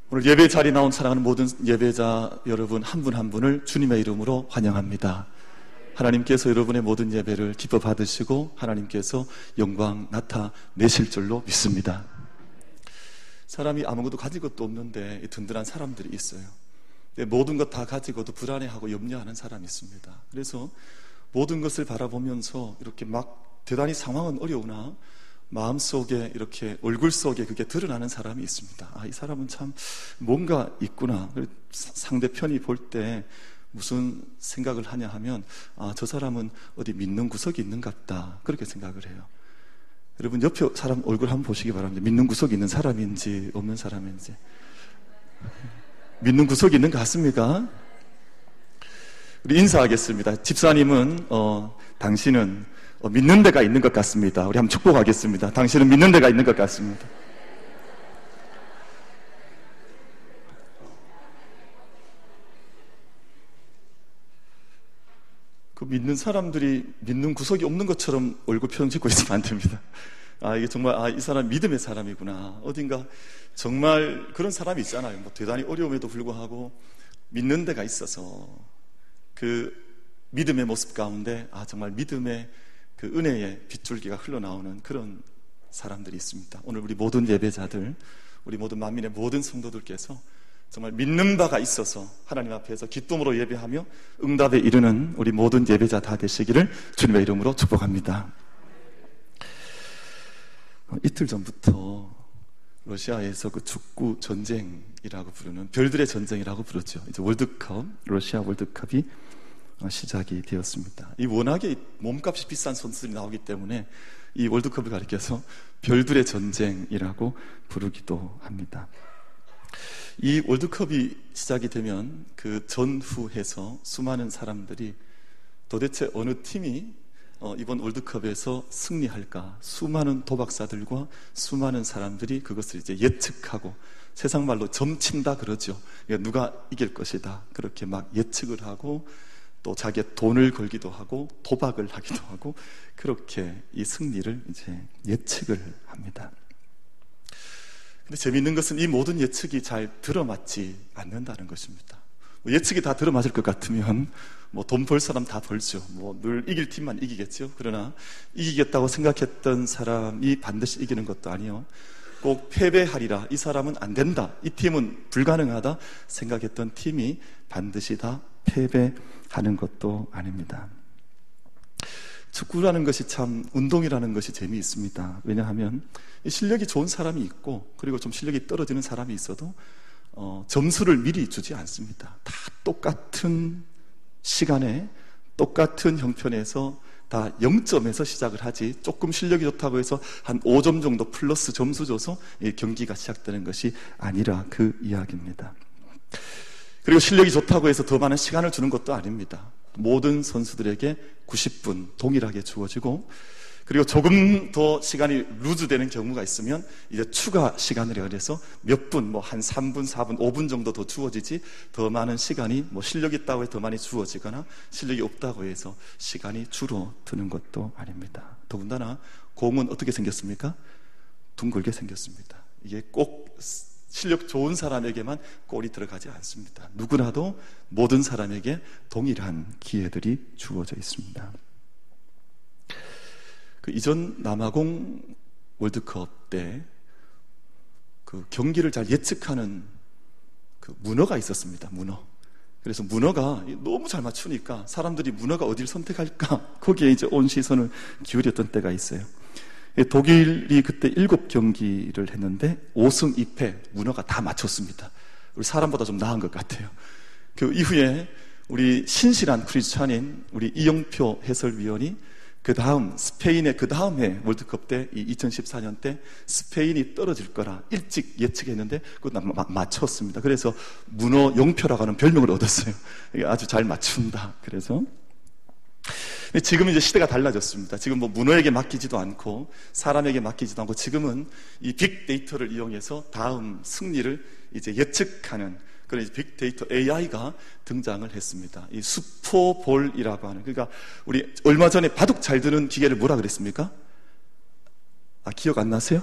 오늘 예배 자리에 나온 사랑하는 모든 예배자 여러분 한 분 한 분을 주님의 이름으로 환영합니다. 하나님께서 여러분의 모든 예배를 기뻐 받으시고 하나님께서 영광 나타내실 줄로 믿습니다. 사람이 아무것도 가진 것도 없는데 든든한 사람들이 있어요. 모든 것 다 가지고도 불안해하고 염려하는 사람이 있습니다. 그래서 모든 것을 바라보면서 이렇게 막 대단히 상황은 어려우나 마음속에 이렇게 얼굴 속에 그게 드러나는 사람이 있습니다. 이 사람은 참 뭔가 있구나. 상대편이 볼 때 무슨 생각을 하냐 하면 저 사람은 어디 믿는 구석이 있는 것 같다, 그렇게 생각을 해요. 여러분 옆에 사람 얼굴 한번 보시기 바랍니다. 믿는 구석이 있는 사람인지 없는 사람인지. 믿는 구석이 있는 것 같습니까? 우리 인사하겠습니다. 집사님은 당신은 믿는 데가 있는 것 같습니다. 우리 한번 축복하겠습니다. 당신은 믿는 데가 있는 것 같습니다. 그 믿는 사람들이 믿는 구석이 없는 것처럼 얼굴 표정 짓고 있으면 안 됩니다. 이게 정말 이 사람 믿음의 사람이구나. 어딘가 정말 그런 사람이 있잖아요. 뭐 대단히 어려움에도 불구하고 믿는 데가 있어서 그 믿음의 모습 가운데 정말 믿음의 그 은혜의 빗줄기가 흘러나오는 그런 사람들이 있습니다. 오늘 우리 모든 예배자들, 우리 모든 만민의 모든 성도들께서 정말 믿는 바가 있어서 하나님 앞에서 기쁨으로 예배하며 응답에 이르는 우리 모든 예배자 다 되시기를 주님의 이름으로 축복합니다. 이틀 전부터 러시아에서 그 축구 전쟁이라고 부르는 별들의 전쟁이라고 부르죠. 이제 월드컵, 러시아 월드컵이 시작이 되었습니다. 이 워낙에 몸값이 비싼 선수들이 나오기 때문에 이 월드컵을 가리켜서 별들의 전쟁이라고 부르기도 합니다. 이 월드컵이 시작이 되면 그 전후해서 수많은 사람들이 도대체 어느 팀이 이번 월드컵에서 승리할까, 수많은 도박사들과 수많은 사람들이 그것을 이제 예측하고, 세상 말로 점친다 그러죠. 누가 이길 것이다, 그렇게 막 예측을 하고 또 자기의 돈을 걸기도 하고 도박을 하기도 하고 그렇게 이 승리를 이제 예측을 합니다. 근데 재미있는 것은 이 모든 예측이 잘 들어맞지 않는다는 것입니다. 예측이 다 들어맞을 것 같으면 돈 벌 사람 다 벌죠. 늘 이길 팀만 이기겠죠. 그러나 이기겠다고 생각했던 사람이 반드시 이기는 것도 아니요, 꼭 패배하리라, 이 사람은 안 된다, 이 팀은 불가능하다 생각했던 팀이 반드시 다 패배하는 것도 아닙니다. 축구라는 것이 참, 운동이라는 것이 재미있습니다. 왜냐하면 실력이 좋은 사람이 있고 그리고 좀 실력이 떨어지는 사람이 있어도 점수를 미리 주지 않습니다. 다 똑같은 시간에 똑같은 형편에서 다 0점에서 시작을 하지, 조금 실력이 좋다고 해서 한 5점 정도 플러스 점수 줘서 경기가 시작되는 것이 아니라 그 이야기입니다. 그리고 실력이 좋다고 해서 더 많은 시간을 주는 것도 아닙니다. 모든 선수들에게 90분 동일하게 주어지고, 그리고 조금 더 시간이 루즈되는 경우가 있으면 이제 추가 시간을 해서 몇 분, 한 3분, 4분, 5분 정도 더 주어지지, 더 많은 시간이 실력이 있다고 해서 더 많이 주어지거나 실력이 없다고 해서 시간이 줄어드는 것도 아닙니다. 더군다나 공은 어떻게 생겼습니까? 둥글게 생겼습니다. 이게 꼭 실력 좋은 사람에게만 골이 들어가지 않습니다. 누구나도 모든 사람에게 동일한 기회들이 주어져 있습니다. 그 이전 남아공 월드컵 때 그 경기를 잘 예측하는 그 문어가 있었습니다. 문어. 그래서 문어가 너무 잘 맞추니까 사람들이 문어가 어디를 선택할까, 거기에 이제 온 시선을 기울였던 때가 있어요. 독일이 그때 7경기를 했는데 5승 2패, 문어가 다 맞췄습니다. 우리 사람보다 좀 나은 것 같아요. 그 이후에 우리 신실한 크리스찬인 우리 이영표 해설위원이 그 다음 스페인의 그 다음 해 월드컵 때, 이 2014년 때 스페인이 떨어질 거라 일찍 예측했는데 그거 맞췄습니다. 그래서 문어 영표라고 하는 별명을 얻었어요. 아주 잘 맞춘다. 그래서 지금은 이제 시대가 달라졌습니다. 지금 문어에게 맡기지도 않고 사람에게 맡기지도 않고 지금은 이 빅데이터를 이용해서 다음 승리를 이제 예측하는 그런 빅데이터 AI가 등장을 했습니다. 이 슈퍼볼이라고 하는, 그러니까 우리 얼마 전에 바둑 잘 드는 기계를 뭐라 그랬습니까? 기억 안 나세요?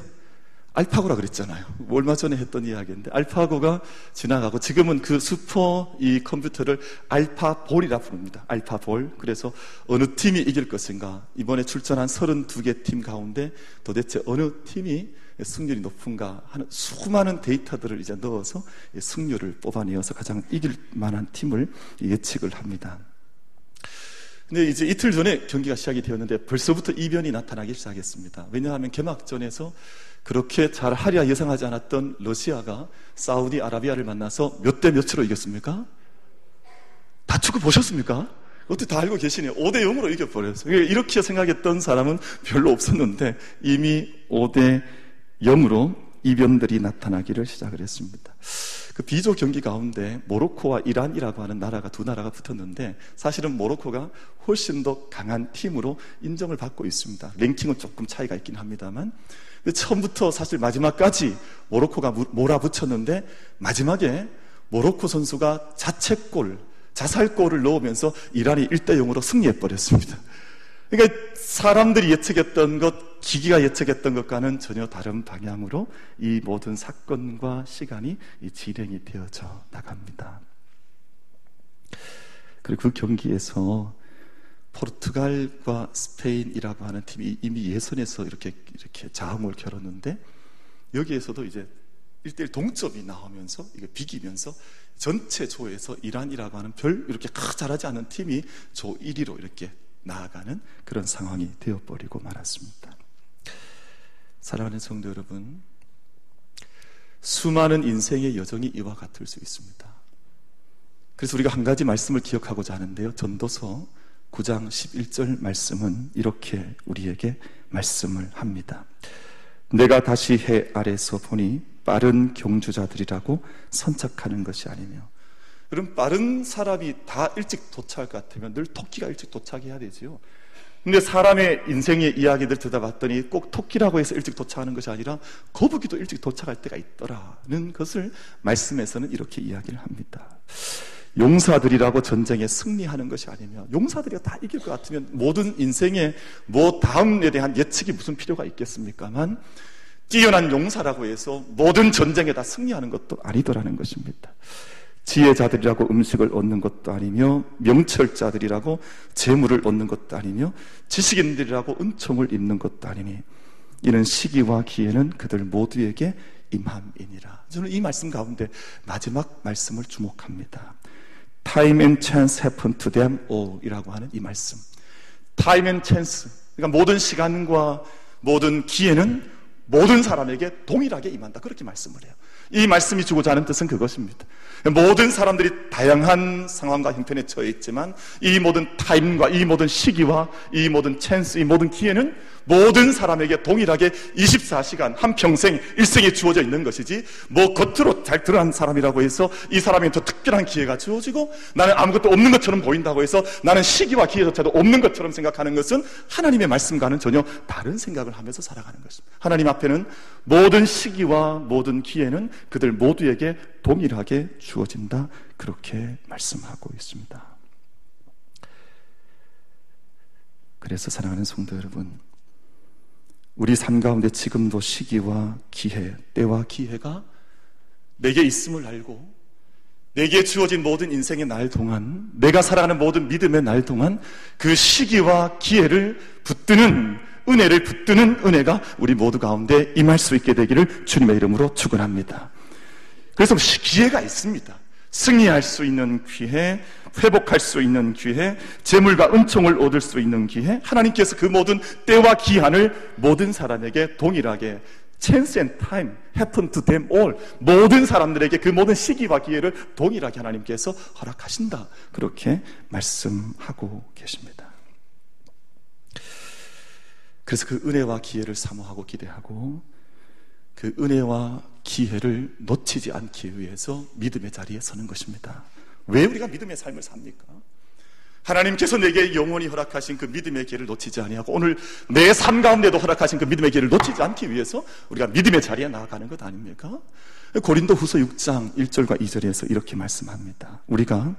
알파고라 그랬잖아요. 얼마 전에 했던 이야기인데 알파고가 지나가고 지금은 그 슈퍼 이 컴퓨터를 알파볼이라 부릅니다. 알파볼. 그래서 어느 팀이 이길 것인가, 이번에 출전한 32개 팀 가운데 도대체 어느 팀이 승률이 높은가 하는 수많은 데이터들을 이제 넣어서 승률을 뽑아내어서 가장 이길 만한 팀을 예측을 합니다. 근데 이제 이틀 전에 경기가 시작이 되었는데 벌써부터 이변이 나타나기 시작했습니다. 왜냐하면 개막전에서 그렇게 잘 하리라 예상하지 않았던 러시아가 사우디아라비아를 만나서 몇 대 몇으로 이겼습니까? 다 축구 보셨습니까? 어떻게 다 알고 계시네요. 5대 0으로 이겨버렸어요. 이렇게 생각했던 사람은 별로 없었는데 이미 5대 0으로 이변들이 나타나기를 시작을 했습니다. 그 B조 경기 가운데 모로코와 이란이라고 하는 나라가 두 나라가 붙었는데 사실은 모로코가 훨씬 더 강한 팀으로 인정을 받고 있습니다. 랭킹은 조금 차이가 있긴 합니다만, 처음부터 사실 마지막까지 모로코가 몰아붙였는데 마지막에 모로코 선수가 자책골, 자살골을 넣으면서 이란이 1대 0으로 승리해버렸습니다. 그러니까 사람들이 예측했던 것, 기기가 예측했던 것과는 전혀 다른 방향으로 이 모든 사건과 시간이 진행이 되어져 나갑니다. 그리고 그 경기에서 포르투갈과 스페인이라고 하는 팀이 이미 예선에서 이렇게 자웅을 겨뤘는데 여기에서도 이제 1대1 동점이 나오면서 이게 비기면서 전체 조에서 이란이라고 하는 별 이렇게 잘하지 않은 팀이 조 1위로 이렇게 나아가는 그런 상황이 되어버리고 말았습니다. 사랑하는 성도 여러분, 수많은 인생의 여정이 이와 같을 수 있습니다. 그래서 우리가 한 가지 말씀을 기억하고자 하는데요, 전도서 9장 11절 말씀은 이렇게 우리에게 말씀을 합니다. 내가 다시 해 아래서 보니 빠른 경주자들이라고 선착하는 것이 아니며. 그럼 빠른 사람이 다 일찍 도착할 것 같으면 늘 토끼가 일찍 도착해야 되지요. 근데 사람의 인생의 이야기들 들여다봤더니 꼭 토끼라고 해서 일찍 도착하는 것이 아니라 거북이도 일찍 도착할 때가 있더라는 것을 말씀에서는 이렇게 이야기를 합니다. 용사들이라고 전쟁에 승리하는 것이 아니면, 용사들이 다 이길 것 같으면 모든 인생의 다음에 대한 예측이 무슨 필요가 있겠습니까만, 뛰어난 용사라고 해서 모든 전쟁에 다 승리하는 것도 아니더라는 것입니다. 지혜자들이라고 음식을 얻는 것도 아니며, 명철자들이라고 재물을 얻는 것도 아니며, 지식인들이라고 은총을 입는 것도 아니니 이는 시기와 기회는 그들 모두에게 임함이니라. 저는 이 말씀 가운데 마지막 말씀을 주목합니다. Time and chance happen to them all 이라고 하는 이 말씀. Time and chance, 그러니까 모든 시간과 모든 기회는 모든 사람에게 동일하게 임한다, 그렇게 말씀을 해요. 이 말씀이 주고자 하는 뜻은 그것입니다. 모든 사람들이 다양한 상황과 형편에 처해 있지만 이 모든 타임과 이 모든 시기와 이 모든 찬스, 이 모든 기회는 모든 사람에게 동일하게 24시간 한평생 일생에 주어져 있는 것이지, 겉으로 잘 드러난 사람이라고 해서 이 사람에게 더 특별한 기회가 주어지고 나는 아무것도 없는 것처럼 보인다고 해서 나는 시기와 기회조차도 없는 것처럼 생각하는 것은 하나님의 말씀과는 전혀 다른 생각을 하면서 살아가는 것입니다. 하나님 앞에는 모든 시기와 모든 기회는 그들 모두에게 동일하게 주어진다, 그렇게 말씀하고 있습니다. 그래서 사랑하는 성도 여러분, 우리 삶 가운데 지금도 시기와 기회, 때와 기회가 내게 있음을 알고 내게 주어진 모든 인생의 날 동안, 내가 살아가는 모든 믿음의 날 동안 그 시기와 기회를 붙드는, 은혜를 붙드는 은혜가 우리 모두 가운데 임할 수 있게 되기를 주님의 이름으로 축원합니다. 그래서 기회가 있습니다. 승리할 수 있는 기회, 회복할 수 있는 기회, 재물과 은총을 얻을 수 있는 기회, 하나님께서 그 모든 때와 기한을 모든 사람에게 동일하게 chance and time happen to them all, 모든 사람들에게 그 모든 시기와 기회를 동일하게 하나님께서 허락하신다, 그렇게 말씀하고 계십니다. 그래서 그 은혜와 기회를 사모하고 기대하고 그 은혜와 기회를 놓치지 않기 위해서 믿음의 자리에 서는 것입니다. 왜 우리가 믿음의 삶을 삽니까? 하나님께서 내게 영원히 허락하신 그 믿음의 기회를 놓치지 아니하고 오늘 내 삶 가운데도 허락하신 그 믿음의 기회를 놓치지 않기 위해서 우리가 믿음의 자리에 나아가는 것 아닙니까? 고린도후서 6장 1절과 2절에서 이렇게 말씀합니다. 우리가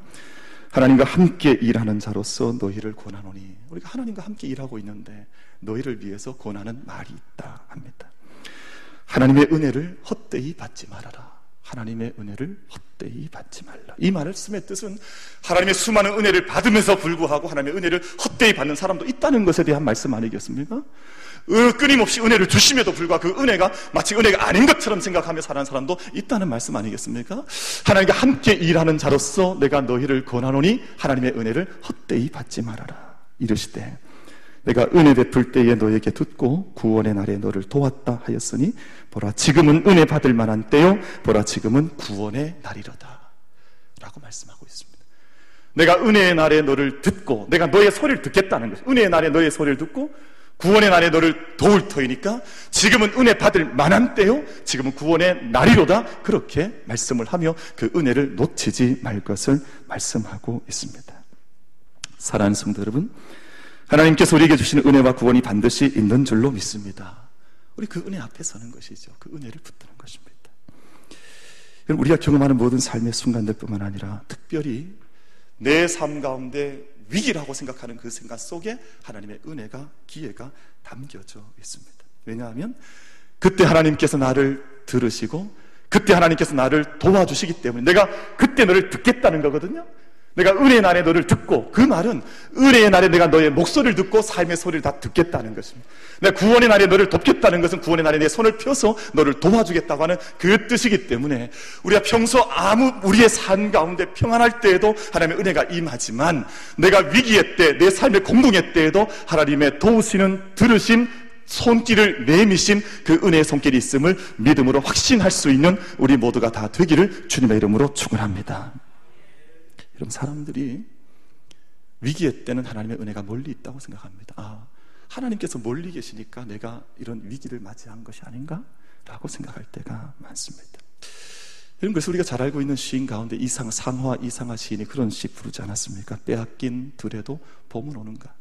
하나님과 함께 일하는 자로서 너희를 권하노니, 우리가 하나님과 함께 일하고 있는데 너희를 위해서 권하는 말이 있다 합니다. 하나님의 은혜를 헛되이 받지 말아라. 하나님의 은혜를 헛되이 받지 말라. 이 말씀의 뜻은 하나님의 수많은 은혜를 받으면서 불구하고 하나님의 은혜를 헛되이 받는 사람도 있다는 것에 대한 말씀 아니겠습니까? 끊임없이 은혜를 주심에도 불구하고 그 은혜가 마치 은혜가 아닌 것처럼 생각하며 사는 사람도 있다는 말씀 아니겠습니까? 하나님과 함께 일하는 자로서 내가 너희를 권하노니 하나님의 은혜를 헛되이 받지 말아라. 이르시되 내가 은혜 베풀 때에 너에게 듣고 구원의 날에 너를 도왔다 하였으니 보라 지금은 은혜 받을 만한 때요 보라 지금은 구원의 날이로다 라고 말씀하고 있습니다. 내가 은혜의 날에 너를 듣고 내가 너의 소리를 듣겠다는 것이죠. 은혜의 날에 너의 소리를 듣고 구원의 날에 너를 도울 터이니까 지금은 은혜 받을 만한 때요 지금은 구원의 날이로다 그렇게 말씀을 하며 그 은혜를 놓치지 말 것을 말씀하고 있습니다. 사랑하는 성도 여러분, 하나님께서 우리에게 주시는 은혜와 구원이 반드시 있는 줄로 믿습니다. 우리 그 은혜 앞에 서는 것이죠. 그 은혜를 붙드는 것입니다. 우리가 경험하는 모든 삶의 순간들뿐만 아니라 특별히 내 삶 가운데 위기라고 생각하는 그 생각 속에 하나님의 은혜가 기회가 담겨져 있습니다. 왜냐하면 그때 하나님께서 나를 들으시고 그때 하나님께서 나를 도와주시기 때문에 내가 그때 너를 듣겠다는 거거든요. 내가 은혜의 날에 너를 듣고, 그 말은 은혜의 날에 내가 너의 목소리를 듣고 삶의 소리를 다 듣겠다는 것입니다. 내가 구원의 날에 너를 돕겠다는 것은 구원의 날에 내 손을 펴서 너를 도와주겠다고 하는 그 뜻이기 때문에 우리가 평소 우리의 삶 가운데 평안할 때에도 하나님의 은혜가 임하지만 내가 위기의 때, 내 삶의 공동의 때에도 하나님의 도우시는 들으심 손길을 내미신 그 은혜의 손길이 있음을 믿음으로 확신할 수 있는 우리 모두가 다 되기를 주님의 이름으로 축원합니다. 여러분, 사람들이 위기의 때는 하나님의 은혜가 멀리 있다고 생각합니다. 하나님께서 멀리 계시니까 내가 이런 위기를 맞이한 것이 아닌가? 라고 생각할 때가 많습니다. 여러분, 그래서 우리가 잘 알고 있는 시인 가운데 상화 이상하 시인이 그런 시 부르지 않았습니까? 빼앗긴 들에도 봄은 오는가?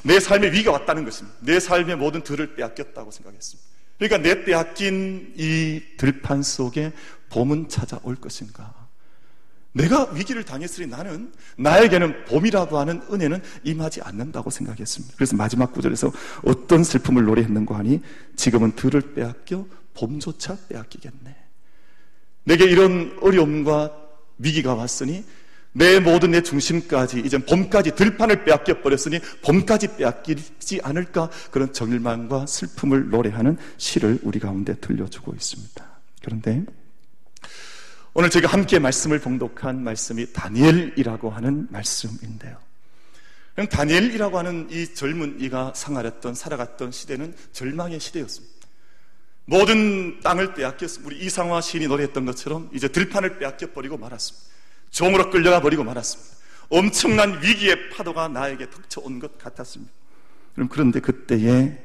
내 삶에 위기가 왔다는 것입니다. 내 삶의 모든 들을 빼앗겼다고 생각했습니다. 그러니까 내 빼앗긴 이 들판 속에 봄은 찾아올 것인가? 내가 위기를 당했으니 나에게는 봄이라고 하는 은혜는 임하지 않는다고 생각했습니다. 그래서 마지막 구절에서 어떤 슬픔을 노래했는가 하니 지금은 들을 빼앗겨 봄조차 빼앗기겠네. 내게 이런 어려움과 위기가 왔으니 내 모든 내 중심까지 이제 봄까지 들판을 빼앗겨 버렸으니 봄까지 빼앗기지 않을까, 그런 절망과 슬픔을 노래하는 시를 우리 가운데 들려주고 있습니다. 그런데 오늘 저희가 함께 말씀을 봉독한 말씀이 다니엘이라고 하는 말씀인데요, 다니엘이라고 하는 이 젊은이가 살아갔던 시대는 절망의 시대였습니다. 모든 땅을 빼앗겼습니다. 우리 이상화 시인이 노래했던 것처럼 이제 들판을 빼앗겨버리고 말았습니다. 종으로 끌려가 버리고 말았습니다. 엄청난 위기의 파도가 나에게 덮쳐온 것 같았습니다. 그런데 그때에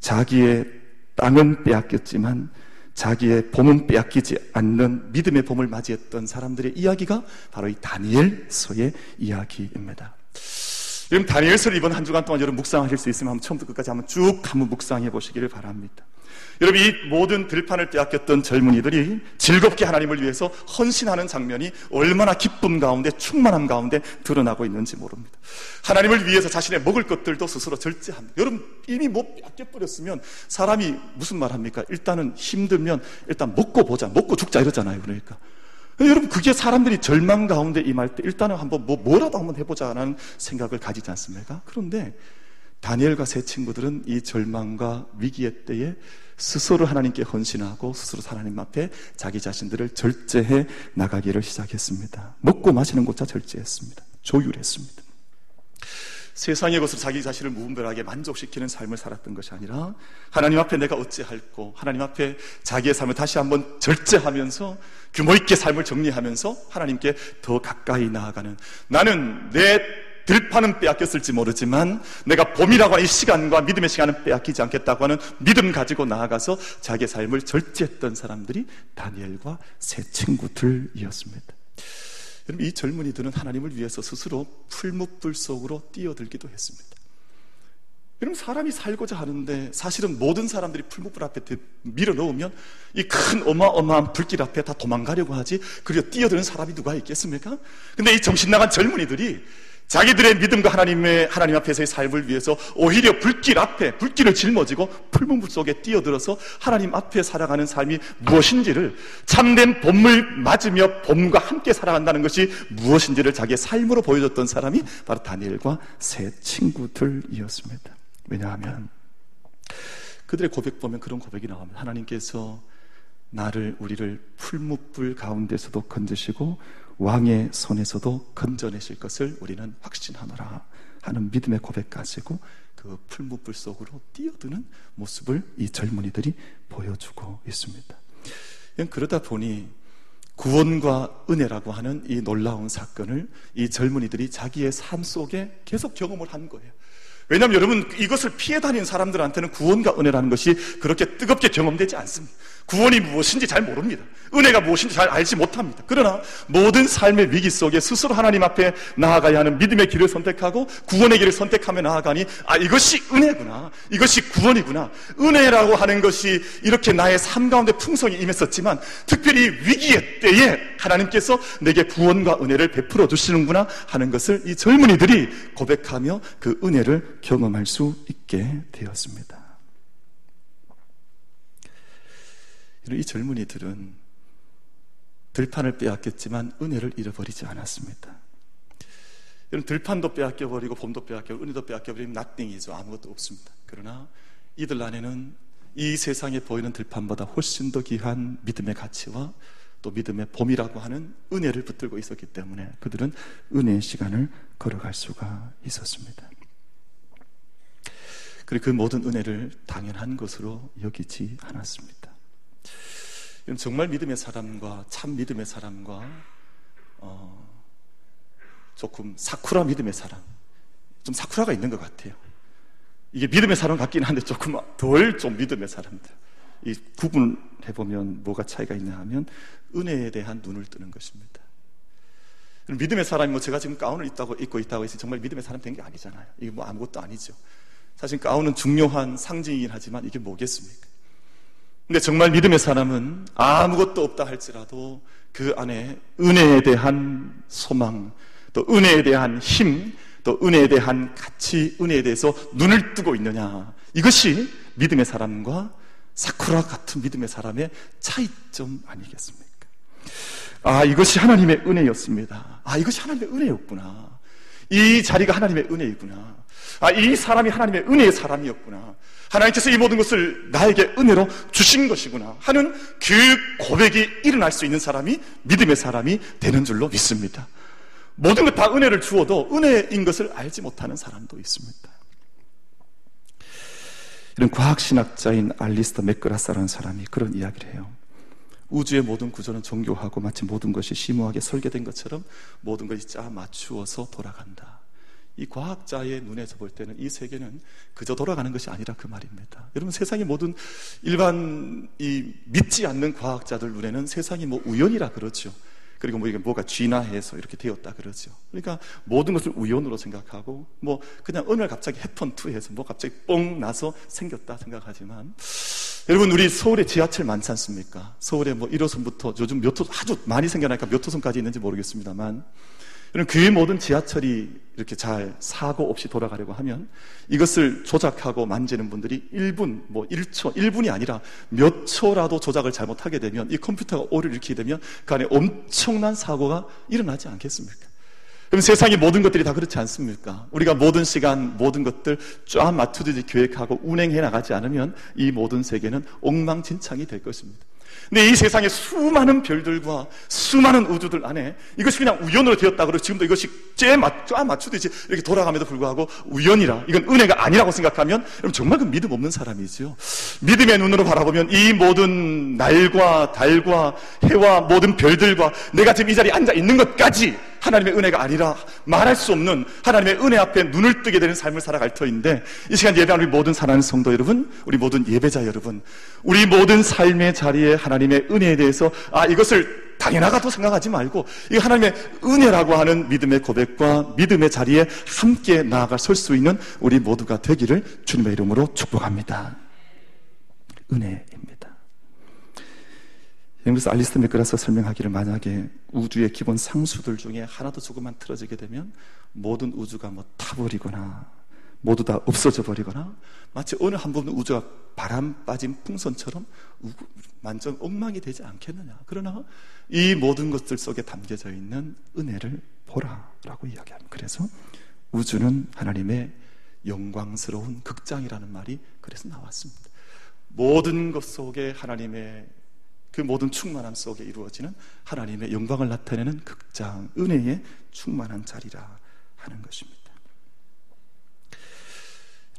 자기의 땅은 빼앗겼지만 자기의 봄은 빼앗기지 않는 믿음의 봄을 맞이했던 사람들의 이야기가 바로 이 다니엘서의 이야기입니다. 여러분, 다니엘서를 이번 한 주간 동안 여러분 묵상하실 수 있으면 처음부터 끝까지 한번 묵상해 보시기를 바랍니다. 여러분, 이 모든 들판을 빼앗겼던 젊은이들이 즐겁게 하나님을 위해서 헌신하는 장면이 얼마나 기쁨 가운데 충만함 가운데 드러나고 있는지 모릅니다. 하나님을 위해서 자신의 먹을 것들도 스스로 절제합니다. 여러분, 이미 빼앗겨버렸으면 사람이 무슨 말 합니까? 일단은 힘들면 일단 먹고 보자, 먹고 죽자 이러잖아요. 그러니까 여러분, 그게 사람들이 절망 가운데 임할 때 일단은 한번 뭐라도 한번 해보자라는 생각을 가지지 않습니까? 그런데 다니엘과 세 친구들은 이 절망과 위기의 때에 스스로 하나님께 헌신하고 스스로 하나님 앞에 자기 자신들을 절제해 나가기를 시작했습니다. 먹고 마시는 것조차 절제했습니다. 조율했습니다. 세상의 것으로 자기 자신을 무분별하게 만족시키는 삶을 살았던 것이 아니라 하나님 앞에 내가 어찌할꼬, 하나님 앞에 자기의 삶을 다시 한번 절제하면서 규모 있게 삶을 정리하면서 하나님께 더 가까이 나아가는, 나는 내 들판은 빼앗겼을지 모르지만 내가 봄이라고 하는 이 시간과 믿음의 시간은 빼앗기지 않겠다고 하는 믿음 가지고 나아가서 자기의 삶을 절제했던 사람들이 다니엘과 세 친구들이었습니다. 여러분, 이 젊은이들은 하나님을 위해서 스스로 풀무불 속으로 뛰어들기도 했습니다. 여러분, 사람이 살고자 하는데 사실은 모든 사람들이 풀무불 앞에 밀어넣으면 이 큰 어마어마한 불길 앞에 다 도망가려고 하지, 그리고 뛰어드는 사람이 누가 있겠습니까? 근데 이 정신나간 젊은이들이 자기들의 믿음과 하나님 앞에서의 삶을 위해서 오히려 불길을 짊어지고 풀무불 속에 뛰어들어서 하나님 앞에 살아가는 삶이 무엇인지를, 참된 봄을 맞으며 봄과 함께 살아간다는 것이 무엇인지를 자기의 삶으로 보여줬던 사람이 바로 다니엘과 세 친구들이었습니다. 왜냐하면 그들의 고백 보면 그런 고백이 나옵니다. 하나님께서 우리를 풀무불 가운데서도 건지시고 왕의 손에서도 건져내실 것을 우리는 확신하노라 하는 믿음의 고백 가지고 그 풀무불 속으로 뛰어드는 모습을 이 젊은이들이 보여주고 있습니다. 그러다 보니 구원과 은혜라고 하는 이 놀라운 사건을 이 젊은이들이 자기의 삶 속에 계속 경험을 한 거예요. 왜냐하면 여러분, 이것을 피해 다니는 사람들한테는 구원과 은혜라는 것이 그렇게 뜨겁게 경험되지 않습니다. 구원이 무엇인지 잘 모릅니다. 은혜가 무엇인지 잘 알지 못합니다. 그러나 모든 삶의 위기 속에 스스로 하나님 앞에 나아가야 하는 믿음의 길을 선택하고 구원의 길을 선택하며 나아가니 이것이 은혜구나, 이것이 구원이구나. 은혜라고 하는 것이 이렇게 나의 삶 가운데 풍성히 임했었지만 특별히 위기의 때에 하나님께서 내게 구원과 은혜를 베풀어 주시는구나 하는 것을 이 젊은이들이 고백하며 그 은혜를 경험할 수 있게 되었습니다. 이 젊은이들은 들판을 빼앗겼지만 은혜를 잃어버리지 않았습니다. 들판도 빼앗겨버리고 봄도 빼앗겨버리고 은혜도 빼앗겨버리면 nothing이죠. 아무것도 없습니다. 그러나 이들 안에는 이 세상에 보이는 들판보다 훨씬 더 귀한 믿음의 가치와 또 믿음의 봄이라고 하는 은혜를 붙들고 있었기 때문에 그들은 은혜의 시간을 걸어갈 수가 있었습니다. 그리고 그 모든 은혜를 당연한 것으로 여기지 않았습니다. 정말 믿음의 사람과 참 믿음의 사람과 조금 사쿠라 믿음의 사람, 좀 사쿠라가 있는 것 같아요. 이게 믿음의 사람 같긴 한데 조금 덜 좀 믿음의 사람들, 이 구분해보면 뭐가 차이가 있냐 하면 은혜에 대한 눈을 뜨는 것입니다. 믿음의 사람이 제가 지금 가운을 입고 있다고 해서 정말 믿음의 사람 된 게 아니잖아요. 이게 아무것도 아니죠. 사실 가운은 중요한 상징이긴 하지만 이게 뭐겠습니까? 근데 정말 믿음의 사람은 아무것도 없다 할지라도 그 안에 은혜에 대한 소망, 또 은혜에 대한 힘, 또 은혜에 대한 가치, 은혜에 대해서 눈을 뜨고 있느냐, 이것이 믿음의 사람과 사쿠라 같은 믿음의 사람의 차이점 아니겠습니까? 이것이 하나님의 은혜였습니다. 이것이 하나님의 은혜였구나. 이 자리가 하나님의 은혜이구나. 이 사람이 하나님의 은혜의 사람이었구나. 하나님께서 이 모든 것을 나에게 은혜로 주신 것이구나 하는 그 고백이 일어날 수 있는 사람이 믿음의 사람이 되는 줄로 믿습니다. 모든 것 다 은혜를 주어도 은혜인 것을 알지 못하는 사람도 있습니다. 이런 과학신학자인 알리스터 맥그라스라는 사람이 그런 이야기를 해요. 우주의 모든 구조는 정교하고 마치 모든 것이 심오하게 설계된 것처럼 모든 것이 짜 맞추어서 돌아간다. 이 과학자의 눈에서 볼 때는 이 세계는 그저 돌아가는 것이 아니라 그 말입니다. 여러분, 세상의 모든 일반 믿지 않는 과학자들 눈에는 세상이 우연이라 그러죠. 그리고 이게 뭐가 진화해서 이렇게 되었다 그러죠. 그러니까 모든 것을 우연으로 생각하고 그냥 어느 날 갑자기 해펀 투해서 갑자기 뻥 나서 생겼다 생각하지만, 여러분, 우리 서울에 지하철 많지 않습니까? 서울에 1호선부터 요즘 몇 호선 아주 많이 생겨나니까 몇 호선까지 있는지 모르겠습니다만, 그 모든 지하철이 이렇게 잘 사고 없이 돌아가려고 하면 이것을 조작하고 만지는 분들이 1분, 1초, 1분이 아니라 몇 초라도 조작을 잘못하게 되면, 이 컴퓨터가 오류를 일으키게 되면 그 안에 엄청난 사고가 일어나지 않겠습니까? 그럼 세상의 모든 것들이 다 그렇지 않습니까? 우리가 모든 시간, 모든 것들 쫙 맞추듯이 계획하고 운행해 나가지 않으면 이 모든 세계는 엉망진창이 될 것입니다. 근데 이 세상의 수많은 별들과 수많은 우주들 안에 이것이 그냥 우연으로 되었다 그러고 지금도 이것이 쫙 맞추듯이 이렇게 돌아감에도 불구하고 우연이라, 이건 은혜가 아니라고 생각하면 여러분 정말 그 믿음 없는 사람이죠. 믿음의 눈으로 바라보면 이 모든 날과 달과 해와 모든 별들과 내가 지금 이 자리에 앉아 있는 것까지 하나님의 은혜가 아니라 말할 수 없는 하나님의 은혜 앞에 눈을 뜨게 되는 삶을 살아갈 터인데, 이 시간 예배하는 우리 모든 사랑하는 성도 여러분, 우리 모든 예배자 여러분, 우리 모든 삶의 자리에 하나님의 은혜에 대해서 이것을 당연하다고 생각하지 말고 이 하나님의 은혜라고 하는 믿음의 고백과 믿음의 자리에 함께 나아가 설 수 있는 우리 모두가 되기를 주님의 이름으로 축복합니다. 은혜입니다. 그래서 알리스터 맥그라스가 설명하기를 만약에 우주의 기본 상수들 중에 하나도 조금만 틀어지게 되면 모든 우주가 뭐 타버리거나 모두 다 없어져 버리거나 마치 어느 한 부분 우주가 바람 빠진 풍선처럼 완전 엉망이 되지 않겠느냐. 그러나 이 모든 것들 속에 담겨져 있는 은혜를 보라라고 이야기합니다. 그래서 우주는 하나님의 영광스러운 극장이라는 말이 그래서 나왔습니다. 모든 것 속에 하나님의 그 모든 충만함 속에 이루어지는 하나님의 영광을 나타내는 극장, 은혜의 충만한 자리라 하는 것입니다.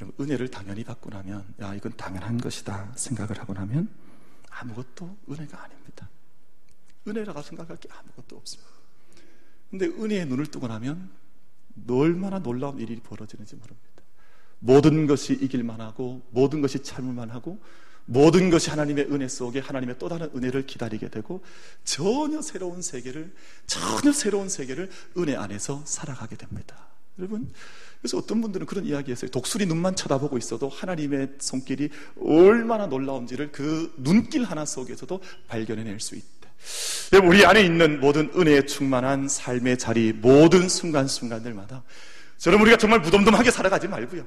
여러분, 은혜를 당연히 받고 나면 야, 이건 당연한 것이다 생각을 하고 나면 아무것도 은혜가 아닙니다. 은혜라고 생각할 게 아무것도 없습니다. 근데 은혜에 눈을 뜨고 나면 얼마나 놀라운 일이 벌어지는지 모릅니다. 모든 것이 이길만 하고 모든 것이 참을만 하고 모든 것이 하나님의 은혜 속에 하나님의 또 다른 은혜를 기다리게 되고 전혀 새로운 세계를 은혜 안에서 살아가게 됩니다. 여러분, 그래서 어떤 분들은 그런 이야기했어요. 독수리 눈만 쳐다보고 있어도 하나님의 손길이 얼마나 놀라운지를 그 눈길 하나 속에서도 발견해낼 수 있다. 여러분, 우리 안에 있는 모든 은혜에 충만한 삶의 자리, 모든 순간순간들마다 저는 우리가 정말 무덤덤하게 살아가지 말고요,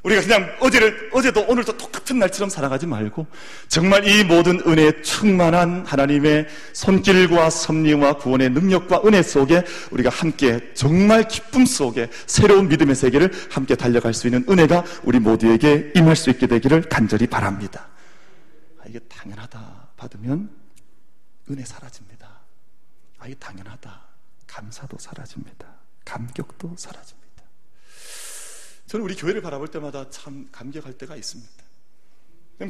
우리가 그냥 어제도 오늘도 똑같은 날처럼 살아가지 말고 정말 이 모든 은혜에 충만한 하나님의 손길과 섭리와 구원의 능력과 은혜 속에 우리가 함께 정말 기쁨 속에 새로운 믿음의 세계를 함께 달려갈 수 있는 은혜가 우리 모두에게 임할 수 있게 되기를 간절히 바랍니다. 이게 당연하다 받으면 은혜 사라집니다. 이게 당연하다 감사도 사라집니다. 감격도 사라집니다. 저는 우리 교회를 바라볼 때마다 참 감격할 때가 있습니다.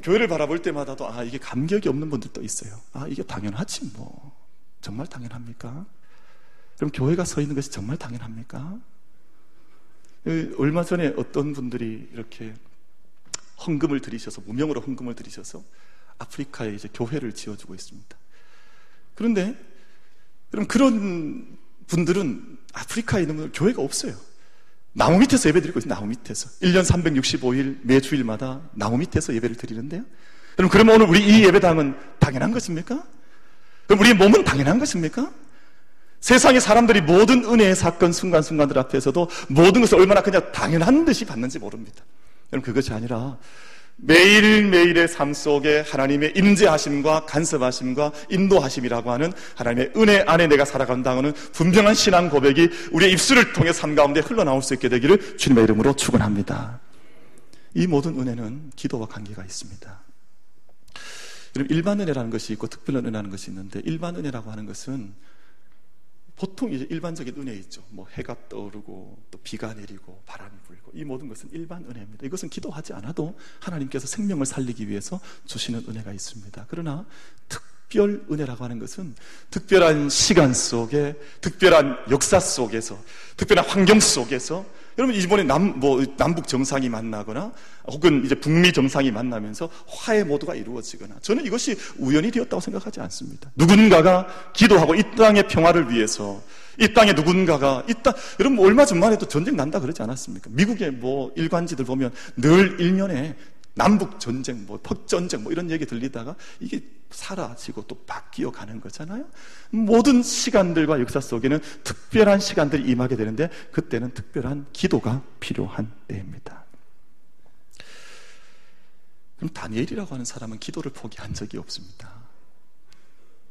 교회를 바라볼 때마다도 이게 감격이 없는 분들도 있어요. 이게 당연하지 뭐. 정말 당연합니까? 그럼 교회가 서 있는 것이 정말 당연합니까? 얼마 전에 어떤 분들이 이렇게 헌금을 들이셔서, 무명으로 헌금을 들이셔서 아프리카에 이제 교회를 지어주고 있습니다. 그런데 그럼 그런 분들은 아프리카에 있는 분들 교회가 없어요. 나무 밑에서 예배 드리고 있어요. 나무 밑에서 1년 365일 매 주일마다 나무 밑에서 예배를 드리는데요. 그러면 오늘 우리 이 예배당은 당연한 것입니까? 그럼 우리의 몸은 당연한 것입니까? 세상의 사람들이 모든 은혜의 사건 순간순간들 앞에서도 모든 것을 얼마나 그냥 당연한 듯이 받는지 모릅니다. 여러분, 그것이 아니라 매일매일의 삶 속에 하나님의 임재하심과 간섭하심과 인도하심이라고 하는 하나님의 은혜 안에 내가 살아간다는 분명한 신앙 고백이 우리의 입술을 통해 삶 가운데 흘러나올 수 있게 되기를 주님의 이름으로 축원합니다. 이 모든 은혜는 기도와 관계가 있습니다. 일반 은혜라는 것이 있고 특별한 은혜라는 것이 있는데, 일반 은혜라고 하는 것은 보통 이제 일반적인 은혜 있죠. 뭐 해가 떠오르고 또 비가 내리고 바람이 불고, 이 모든 것은 일반 은혜입니다. 이것은 기도하지 않아도 하나님께서 생명을 살리기 위해서 주시는 은혜가 있습니다. 그러나 특별 은혜라고 하는 것은 특별한 시간 속에, 특별한 역사 속에서, 특별한 환경 속에서, 여러분 이번에 남북 정상이 만나거나 혹은 이제 북미 정상이 만나면서 화해 모두가 이루어지거나, 저는 이것이 우연이 되었다고 생각하지 않습니다. 누군가가 기도하고 이 땅의 평화를 위해서, 이 땅에 누군가가 여러분 얼마 전만 해도 전쟁 난다 그러지 않았습니까? 미국의 일관지들 보면 늘 일면에 남북 전쟁, 핵전쟁 이런 얘기 들리다가 이게 사라지고 또 바뀌어 가는 거잖아요. 모든 시간들과 역사 속에는 특별한 시간들이 임하게 되는데, 그때는 특별한 기도가 필요한 때입니다. 그럼 다니엘이라고 하는 사람은 기도를 포기한 적이 없습니다.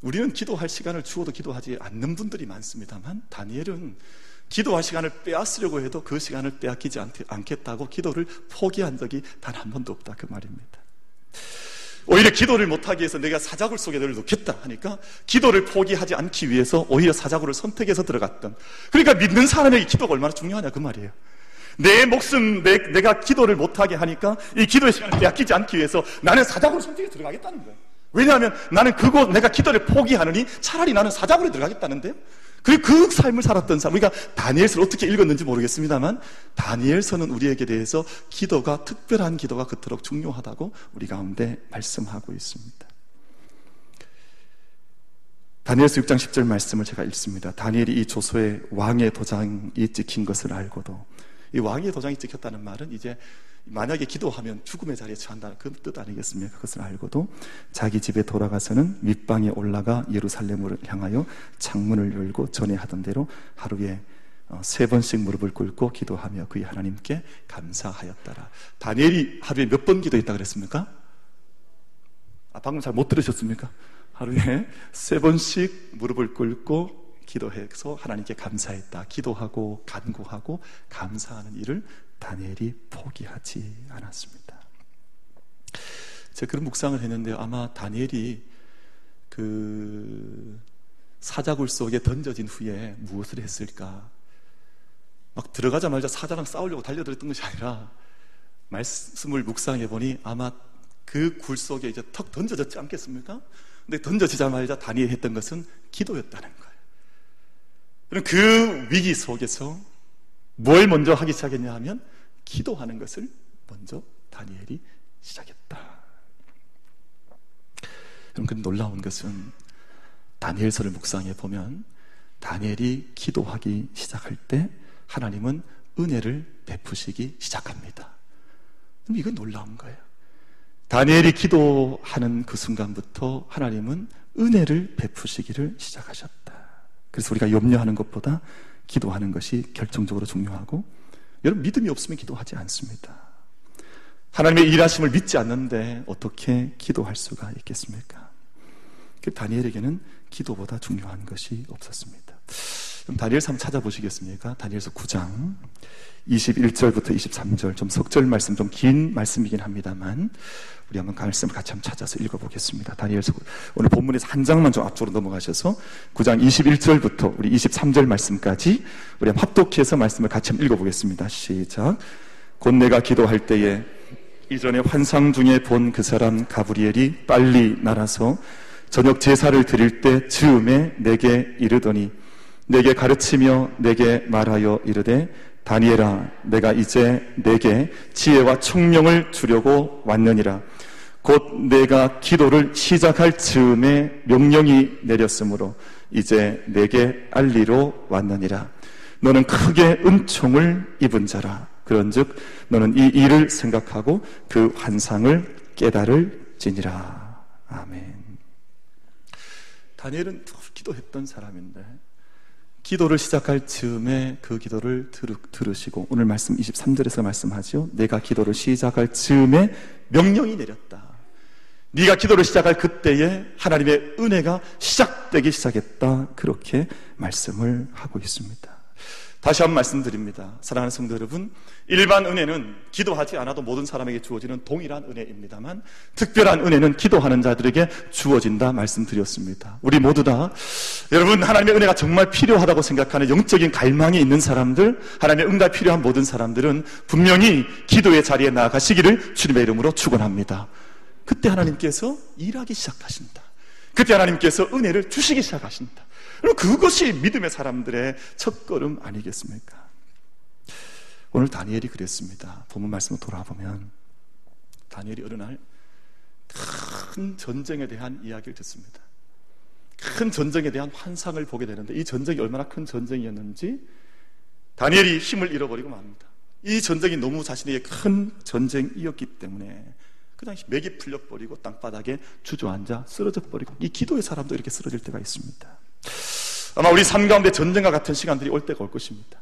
우리는 기도할 시간을 주어도 기도하지 않는 분들이 많습니다만, 다니엘은 기도할 시간을 빼앗으려고 해도 그 시간을 빼앗기지 않겠다고 기도를 포기한 적이 단 한 번도 없다, 그 말입니다. 오히려 기도를 못하기 위해서 내가 사자굴 속에 너를 넣겠다 하니까 기도를 포기하지 않기 위해서 오히려 사자굴을 선택해서 들어갔던, 그러니까 믿는 사람에게 기도가 얼마나 중요하냐 그 말이에요. 내 목숨, 내가 기도를 못하게 하니까 이 기도의 시간을 빼앗기지 않기 위해서 나는 사자굴을 선택해서 들어가겠다는 거예요. 왜냐하면 나는 내가 기도를 포기하느니 차라리 나는 사자굴에 들어가겠다는데요. 그리고 그 삶을 살았던 사람, 우리가 다니엘서를 어떻게 읽었는지 모르겠습니다만, 다니엘서는 우리에게 대해서 기도가, 특별한 기도가 그토록 중요하다고 우리 가운데 말씀하고 있습니다. 다니엘서 6장 10절 말씀을 제가 읽습니다. 다니엘이 이 조서에 왕의 도장이 찍힌 것을 알고도 이 왕의 도장이 찍혔다는 말은 이제 만약에 기도하면 죽음의 자리에 처한다는 그 뜻 아니겠습니까? 그것을 알고도 자기 집에 돌아가서는 윗방에 올라가 예루살렘을 향하여 창문을 열고 전에 하던 대로 하루에 3번씩 무릎을 꿇고 기도하며 그의 하나님께 감사하였더라. 다니엘이 하루에 몇 번 기도했다 그랬습니까? 방금 잘 못 들으셨습니까? 하루에 3번씩 무릎을 꿇고 기도해서 하나님께 감사했다. 기도하고 간구하고 감사하는 일을 다니엘이 포기하지 않았습니다. 제가 그런 묵상을 했는데요, 아마 다니엘이 그 사자굴 속에 던져진 후에 무엇을 했을까? 막 들어가자마자 사자랑 싸우려고 달려들었던 것이 아니라 말씀을 묵상해 보니 아마 그 굴 속에 이제 턱 던져졌지 않겠습니까? 근데 던져지자마자 다니엘이 했던 것은 기도였다는 거예요. 그럼 그 위기 속에서 뭘 먼저 하기 시작했냐 하면 기도하는 것을 먼저 다니엘이 시작했다. 그럼 그 놀라운 것은 다니엘서를 묵상해 보면 다니엘이 기도하기 시작할 때 하나님은 은혜를 베푸시기 시작합니다. 그럼 이건 놀라운 거예요. 다니엘이 기도하는 그 순간부터 하나님은 은혜를 베푸시기를 시작하셨다. 그래서 우리가 염려하는 것보다 기도하는 것이 결정적으로 중요하고, 여러분 믿음이 없으면 기도하지 않습니다. 하나님의 일하심을 믿지 않는데 어떻게 기도할 수가 있겠습니까? 그 다니엘에게는 기도보다 중요한 것이 없었습니다. 그럼 다니엘서 한번 찾아보시겠습니까? 다니엘서 9장 21절부터 23절, 좀 석절 말씀, 좀 긴 말씀이긴 합니다만 우리 한번 말씀을 같이 한번 찾아서 읽어보겠습니다. 다니엘서 오늘 본문에서 한 장만 좀 앞쪽으로 넘어가셔서 9장 21절부터 우리 23절 말씀까지 우리 한번 합독해서 말씀을 같이 한번 읽어보겠습니다. 시작. 곧 내가 기도할 때에 이전에 환상 중에 본 그 사람 가브리엘이 빨리 날아서 저녁 제사를 드릴 때 즈음에 내게 이르더니 내게 가르치며 내게 말하여 이르되 다니엘아, 내가 이제 내게 지혜와 총명을 주려고 왔느니라. 곧 내가 기도를 시작할 즈음에 명령이 내렸으므로 이제 내게 알리러 왔느니라. 너는 크게 은총을 입은 자라. 그런즉 너는 이 일을 생각하고 그 환상을 깨달을지니라. 아멘. 다니엘은 기도했던 사람인데 기도를 시작할 즈음에 그 기도를 들으시고, 오늘 말씀 23절에서 말씀하죠. 내가 기도를 시작할 즈음에 명령이 내렸다. 네가 기도를 시작할 그때에 하나님의 은혜가 시작되기 시작했다. 그렇게 말씀을 하고 있습니다. 다시 한번 말씀드립니다. 사랑하는 성도 여러분, 일반 은혜는 기도하지 않아도 모든 사람에게 주어지는 동일한 은혜입니다만 특별한 은혜는 기도하는 자들에게 주어진다 말씀드렸습니다. 우리 모두 다 여러분, 하나님의 은혜가 정말 필요하다고 생각하는 영적인 갈망이 있는 사람들, 하나님의 응답 필요한 모든 사람들은 분명히 기도의 자리에 나아가시기를 주님의 이름으로 축원합니다. 그때 하나님께서 일하기 시작하신다. 그때 하나님께서 은혜를 주시기 시작하신다. 그것이 믿음의 사람들의 첫걸음 아니겠습니까? 오늘 다니엘이 그랬습니다. 본문 말씀을 돌아보면 다니엘이 어느 날 큰 전쟁에 대한 이야기를 듣습니다. 큰 전쟁에 대한 환상을 보게 되는데 이 전쟁이 얼마나 큰 전쟁이었는지 다니엘이 힘을 잃어버리고 맙니다. 이 전쟁이 너무 자신에게 큰 전쟁이었기 때문에 그냥 맥이 풀려버리고 땅바닥에 주저앉아 쓰러져버리고, 이 기도의 사람도 이렇게 쓰러질 때가 있습니다. 아마 우리 삶 가운데 전쟁과 같은 시간들이 올 때가 올 것입니다.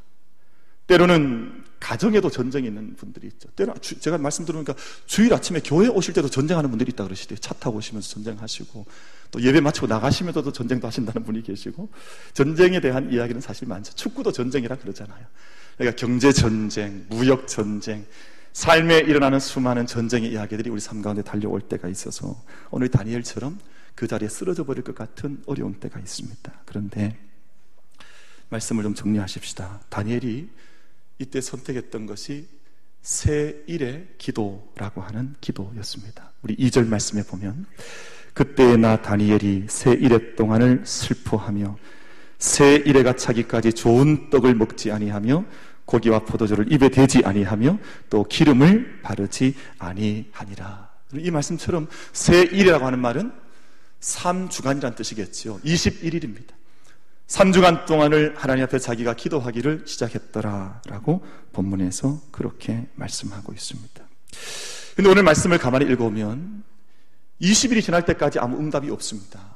때로는 가정에도 전쟁이 있는 분들이 있죠. 때로는 제가 말씀 들으니까 주일 아침에 교회 오실 때도 전쟁하는 분들이 있다 그러시대요. 차 타고 오시면서 전쟁하시고, 또 예배 마치고 나가시면서도 전쟁도 하신다는 분이 계시고, 전쟁에 대한 이야기는 사실 많죠. 축구도 전쟁이라 그러잖아요. 그러니까 경제 전쟁, 무역 전쟁, 삶에 일어나는 수많은 전쟁의 이야기들이 우리 삶 가운데 달려올 때가 있어서 오늘 다니엘처럼 그 자리에 쓰러져 버릴 것 같은 어려운 때가 있습니다. 그런데 말씀을 좀 정리하십시다. 다니엘이 이때 선택했던 것이 새 일의 기도라고 하는 기도였습니다. 우리 2절 말씀에 보면 그때에 나 다니엘이 새 일의 동안을 슬퍼하며 새 일에가 차기까지 좋은 떡을 먹지 아니하며 고기와 포도주를 입에 대지 아니하며 또 기름을 바르지 아니하니라. 이 말씀처럼 새 일이라고 하는 말은 3주간이라는 뜻이겠죠. 21일입니다. 3주간 동안을 하나님 앞에 자기가 기도하기를 시작했더라라고 본문에서 그렇게 말씀하고 있습니다. 근데 오늘 말씀을 가만히 읽어보면 20일이 지날 때까지 아무 응답이 없습니다.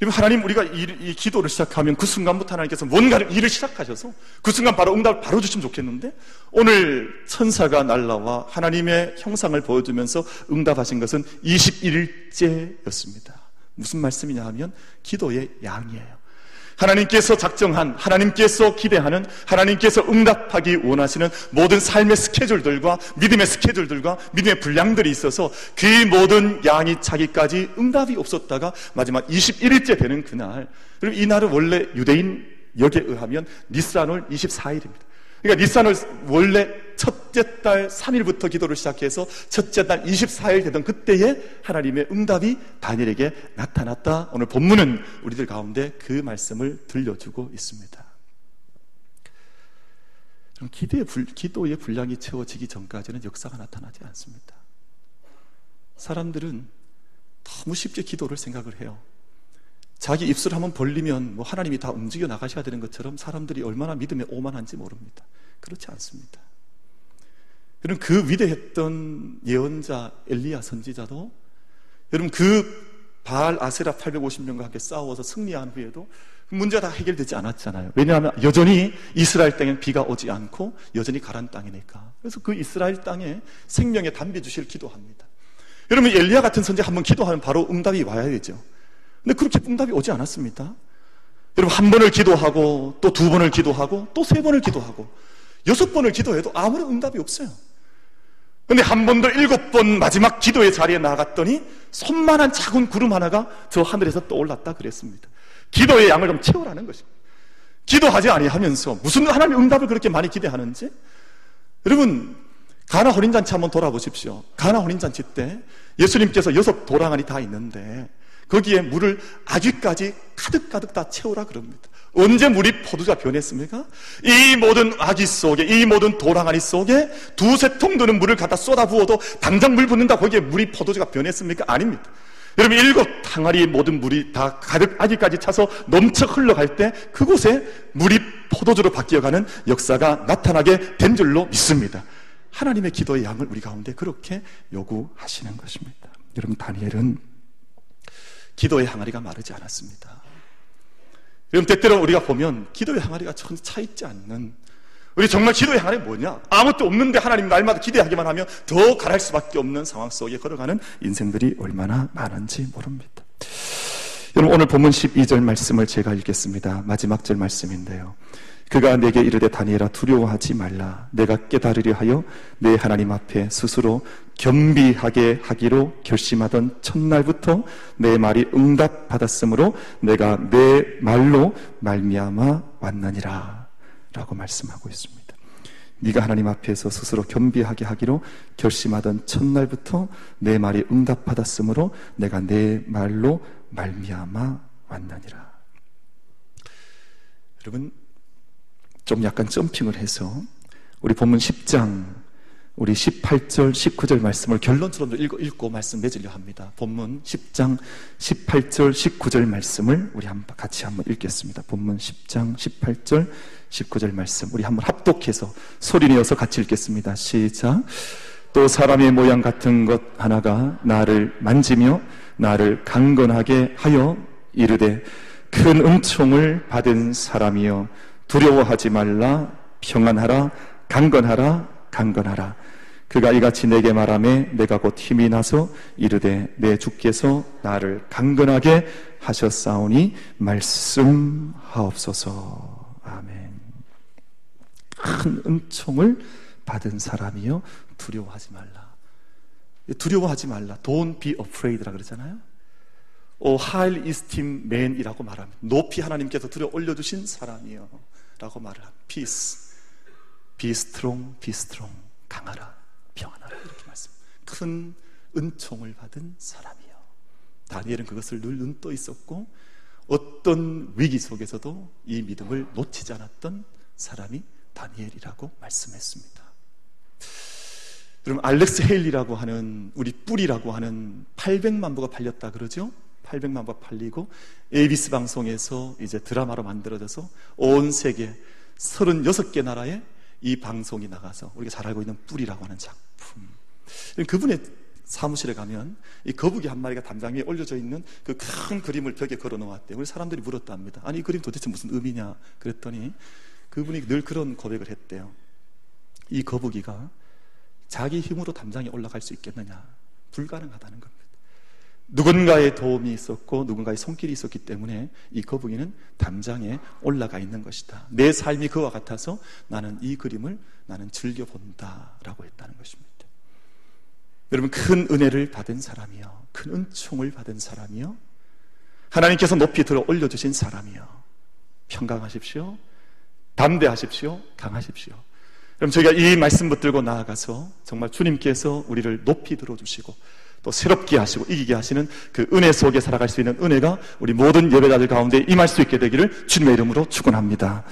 하나님, 우리가 이 기도를 시작하면 그 순간부터 하나님께서 뭔가 일을 시작하셔서 그 순간 바로 응답을 바로 주시면 좋겠는데, 오늘 천사가 날라와 하나님의 형상을 보여주면서 응답하신 것은 21일째였습니다. 무슨 말씀이냐 하면 기도의 양이에요. 하나님께서 작정한, 하나님께서 기대하는, 하나님께서 응답하기 원하시는 모든 삶의 스케줄들과 믿음의 스케줄들과 믿음의 분량들이 있어서 그 모든 양이 차기까지 응답이 없었다가 마지막 21일째 되는 그날, 그럼 이날은 원래 유대인 역에 의하면 니스란월 24일입니다. 그러니까 니스란월 원래 첫째 달 3일부터 기도를 시작해서 첫째 달 24일 되던 그때에 하나님의 응답이 다니엘에게 나타났다. 오늘 본문은 우리들 가운데 그 말씀을 들려주고 있습니다. 그럼 기도의 분량이 채워지기 전까지는 역사가 나타나지 않습니다. 사람들은 너무 쉽게 기도를 생각을 해요. 자기 입술 한번 벌리면 뭐 하나님이 다 움직여 나가셔야 되는 것처럼 사람들이 얼마나 믿음에 오만한지 모릅니다. 그렇지 않습니다. 여러분, 그 위대했던 예언자 엘리야 선지자도, 여러분, 그 바알 아세라 850명과 함께 싸워서 승리한 후에도 문제가 다 해결되지 않았잖아요. 왜냐하면 여전히 이스라엘 땅엔 비가 오지 않고 여전히 가란 땅이니까. 그래서 그 이스라엘 땅에 생명의 담비 주실 기도합니다. 여러분, 엘리야 같은 선지 한번 기도하면 바로 응답이 와야 되죠. 근데 그렇게 응답이 오지 않았습니다. 여러분, 한 번을 기도하고 또 두 번을 기도하고 또 세 번을 기도하고 6번을 기도해도 아무런 응답이 없어요. 근데 한 번 더 7번 마지막 기도의 자리에 나갔더니 손만한 작은 구름 하나가 저 하늘에서 떠올랐다 그랬습니다. 기도의 양을 좀 채우라는 것입니다. 기도하지 아니하면서 무슨 하나님의 응답을 그렇게 많이 기대하는지. 여러분, 가나 혼인잔치 한번 돌아보십시오. 가나 혼인잔치 때 예수님께서 6 도랑아리 다 있는데 거기에 물을 아귀까지 가득가득 다 채우라 그럽니다. 언제 물이 포도주가 변했습니까? 이 모든 아귀 속에, 이 모든 도랑아리 속에 2-3통 드는 물을 갖다 쏟아 부어도 당장 물 붓는다 거기에 물이 포도주가 변했습니까? 아닙니다. 여러분, 7 항아리의 모든 물이 다 가득 아귀까지 차서 넘쳐 흘러갈 때 그곳에 물이 포도주로 바뀌어가는 역사가 나타나게 된 줄로 믿습니다. 하나님의 기도의 양을 우리 가운데 그렇게 요구하시는 것입니다. 여러분, 다니엘은 기도의 항아리가 마르지 않았습니다. 여러분, 때때로 우리가 보면 기도의 항아리가 전 차 있지 않는, 우리 정말 기도의 항아리 뭐냐? 아무것도 없는데 하나님 날마다 기대하기만 하면 더 가랄 수밖에 없는 상황 속에 걸어가는 인생들이 얼마나 많은지 모릅니다. 여러분, 오늘 본문 12절 말씀을 제가 읽겠습니다. 마지막 절 말씀인데요. 그가 내게 이르되 다니엘아 두려워하지 말라. 내가 깨달으려 하여 내 하나님 앞에 스스로 겸비하게 하기로 결심하던 첫날부터 내 말이 응답받았으므로 내가 내 말로 말미암아 왔나니라 라고 말씀하고 있습니다. 네가 하나님 앞에서 스스로 겸비하게 하기로 결심하던 첫날부터 내 말이 응답받았으므로 내가 내 말로 말미암아 왔나니라. 여러분, 좀 약간 점핑을 해서 우리 본문 10장 우리 18절 19절 말씀을 결론처럼 읽고 말씀 맺으려 합니다. 본문 10장 18절 19절 말씀을 우리 같이 한번 읽겠습니다. 본문 10장 18절 19절 말씀 우리 한번 합독해서 소리내어서 같이 읽겠습니다. 시작. 또 사람의 모양 같은 것 하나가 나를 만지며 나를 강건하게 하여 이르되 큰 은총을 받은 사람이여 두려워하지 말라. 평안하라. 강건하라. 강건하라. 그가 이같이 내게 말하매 내가 곧 힘이 나서 이르되 내 주께서 나를 강건하게 하셨사오니 말씀하옵소서. 아멘. 큰 은총을 받은 사람이여 두려워하지 말라. 두려워하지 말라. Don't be afraid라 그러잖아요. high esteem man이라고 말합니다. 높이 하나님께서 들어 올려주신 사람이요 라고 말을 합니다. Peace, be strong, be strong. 강하라, 평안하라 이렇게 말씀. 큰 은총을 받은 사람이요. 다니엘은 그것을 늘 눈떠 있었고 어떤 위기 속에서도 이 믿음을 놓치지 않았던 사람이 다니엘이라고 말씀했습니다. 여러분, 알렉스 헤일리라고 하는 우리 뿔이라고 하는 800만 부가 팔렸다 그러죠? 800만 부 팔리고 ABC 방송에서 이제 드라마로 만들어져서 온 세계 36개 나라에 이 방송이 나가서 우리가 잘 알고 있는 뿔이라고 하는 작품. 그분의 사무실에 가면 이 거북이 한 마리가 담장 위에 올려져 있는 그 큰 그림을 벽에 걸어 놓았대요. 우리 사람들이 물었답니다. 아니 이 그림 도대체 무슨 의미냐 그랬더니 그분이 늘 그런 고백을 했대요. 이 거북이가 자기 힘으로 담장에 올라갈 수 있겠느냐? 불가능하다는 겁니다. 누군가의 도움이 있었고 누군가의 손길이 있었기 때문에 이 거북이는 담장에 올라가 있는 것이다. 내 삶이 그와 같아서 나는 이 그림을 나는 즐겨본다 라고 했다는 것입니다. 여러분, 큰 은혜를 받은 사람이요, 큰 은총을 받은 사람이요, 하나님께서 높이 들어 올려주신 사람이요, 평강하십시오, 담대하십시오, 강하십시오. 그럼 저희가 이 말씀 붙들고 나아가서 정말 주님께서 우리를 높이 들어주시고 또 새롭게 하시고 이기게 하시는 그 은혜 속에 살아갈 수 있는 은혜가 우리 모든 예배자들 가운데 임할 수 있게 되기를 주님의 이름으로 축원합니다.